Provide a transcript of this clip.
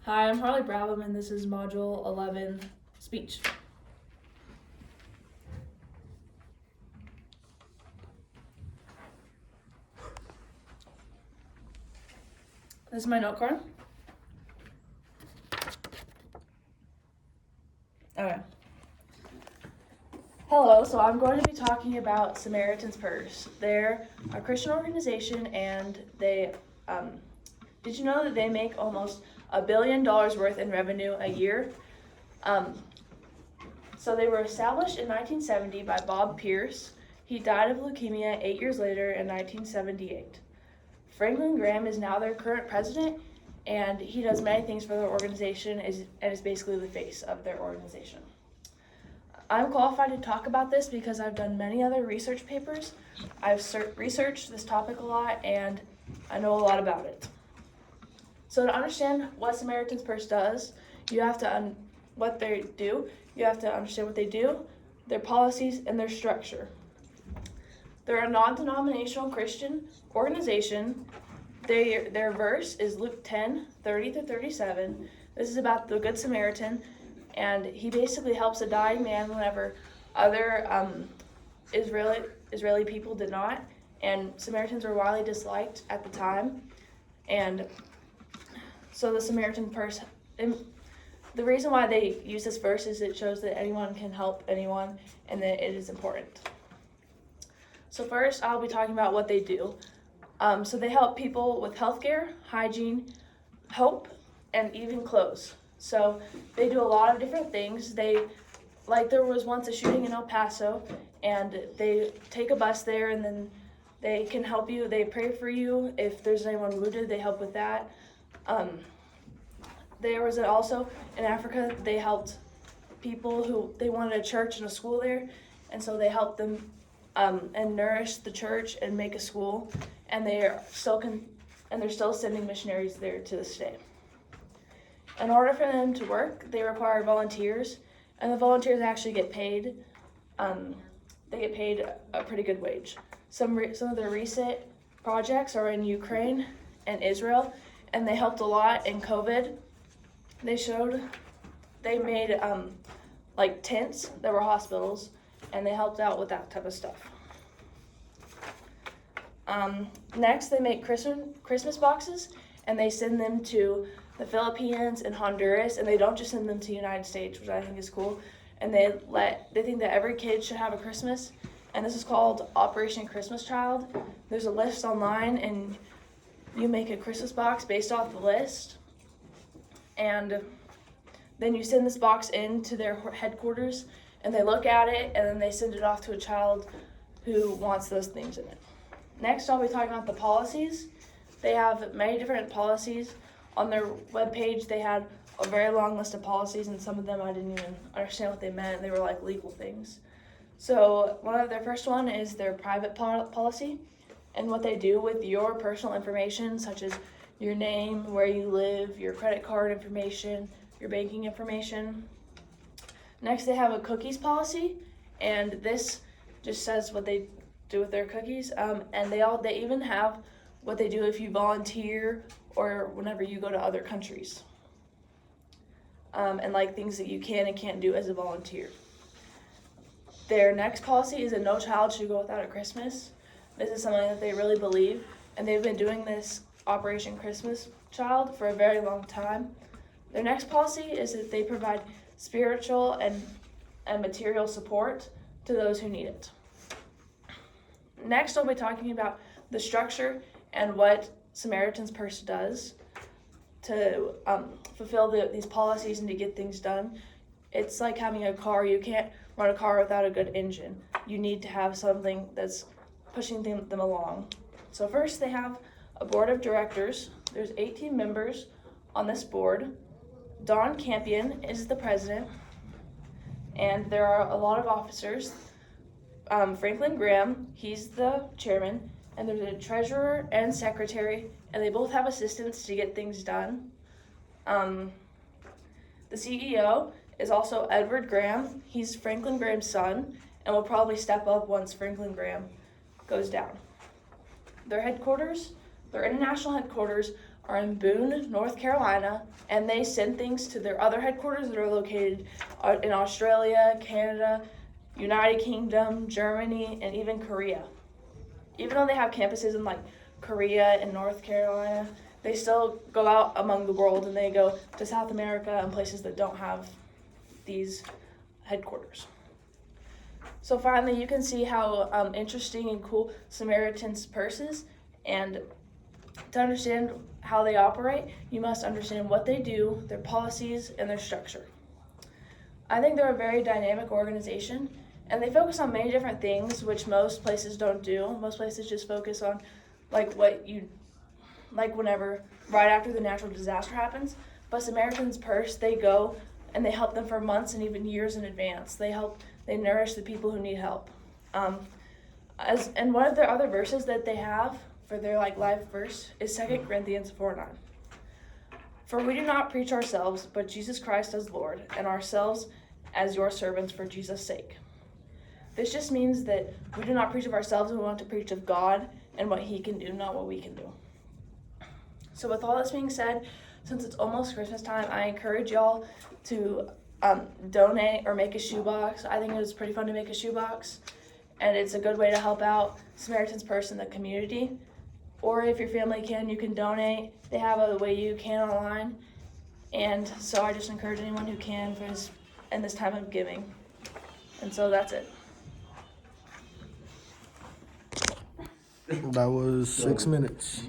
Hi, I'm Harley Brabham, and this is Module 11, Speech. This is my note card. Okay. Hello, so I'm going to be talking about Samaritan's Purse. They're a Christian organization, and they, did you know that they make almost $1 billion worth in revenue a year? So they were established in 1970 by Bob Pierce. He died of leukemia 8 years later in 1978. Franklin Graham is now their current president, and he does many things for their organization and is basically the face of their organization. I'm qualified to talk about this because I've done many other research papers. I've researched this topic a lot, and I know a lot about it. So to understand what Samaritan's Purse does, you have to what they do. You have to understand what they do, their policies, and their structure. They're a non-denominational Christian organization. Their verse is Luke 10:30-37. This is about the Good Samaritan, and he basically helps a dying man whenever other Israeli people did not, and Samaritans were widely disliked at the time. And so the Samaritan Purse, the reason why they use this verse is it shows that anyone can help anyone and that it is important. So first, I'll be talking about what they do. So they help people with healthcare, hygiene, hope, and even clothes. So they do a lot of different things. There was once a shooting in El Paso, and they take a bus there, and then they can help you. They pray for you. If there's anyone wounded, they help with that. There was also in Africa, they helped people who they wanted a church and a school there, and so they helped them and nourish the church and make a school, and they're still sending missionaries there to this day. In order for them to work, they require volunteers, and the volunteers actually get paid. They get paid a pretty good wage. Some of their recent projects are in Ukraine and Israel, and they helped a lot in COVID. They made tents that were hospitals, and they helped out with that type of stuff. Next, they make Christmas boxes, and they send them to the Philippines and Honduras, and they don't just send them to the United States, which I think is cool. And they think that every kid should have a Christmas, and this is called Operation Christmas Child. There's a list online, and you make a Christmas box based off the list, and then you send this box into their headquarters, and they look at it, and then they send it off to a child who wants those things in it. Next, I'll be talking about the policies. They have many different policies. On their webpage, they had a very long list of policies, and some of them I didn't even understand what they meant. They were like legal things. So their first one is their private policy, and what they do with your personal information, such as your name, where you live, your credit card information, your banking information. Next, they have a cookies policy, and this just says what they do with their cookies. And they even have what they do if you volunteer or whenever you go to other countries. And things that you can and can't do as a volunteer. Their next policy is that no child should go without a Christmas. This is something that they really believe, and they've been doing this Operation Christmas Child for a very long time. Their next policy is that they provide spiritual and material support to those who need it. Next, I'll be talking about the structure and what Samaritan's Purse does to fulfill these policies and to get things done. It's like having a car. You can't run a car without a good engine. You need to have something that's pushing them along. So first, they have a board of directors. There's 18 members on this board. Don Campion is the president, and there are a lot of officers. Franklin Graham, he's the chairman, and there's a treasurer and secretary, and they both have assistants to get things done. The CEO is also Edward Graham. He's Franklin Graham's son, and will probably step up once Franklin Graham goes down. Their international headquarters are in Boone, North Carolina, and they send things to their other headquarters that are located in Australia, Canada, United Kingdom, Germany, and even Korea. Even though they have campuses in like Korea and North Carolina, they still go out among the world, and they go to South America and places that don't have these headquarters. So finally, you can see how interesting and cool Samaritan's Purse is, and to understand how they operate, you must understand what they do, their policies, and their structure. I think they're a very dynamic organization, and they focus on many different things, which most places don't do. Most places just focus on like whenever, right after the natural disaster happens. But Samaritan's Purse, they go and they help them for months and even years in advance. They nourish the people who need help. And one of their other verses that they have for their live verse is 2 Corinthians 4:9. For we do not preach ourselves, but Jesus Christ as Lord, and ourselves as your servants for Jesus' sake. This just means that we do not preach of ourselves, and we want to preach of God and what He can do, not what we can do. So with all this being said, since it's almost Christmas time, I encourage y'all to donate or make a shoebox. I think it was pretty fun to make a shoebox, and it's a good way to help out Samaritan's Purse in the community. Or if your family can, you can donate. They have a way you can online. And so I just encourage anyone who can in this time of giving. And so that's it. That was 6 minutes.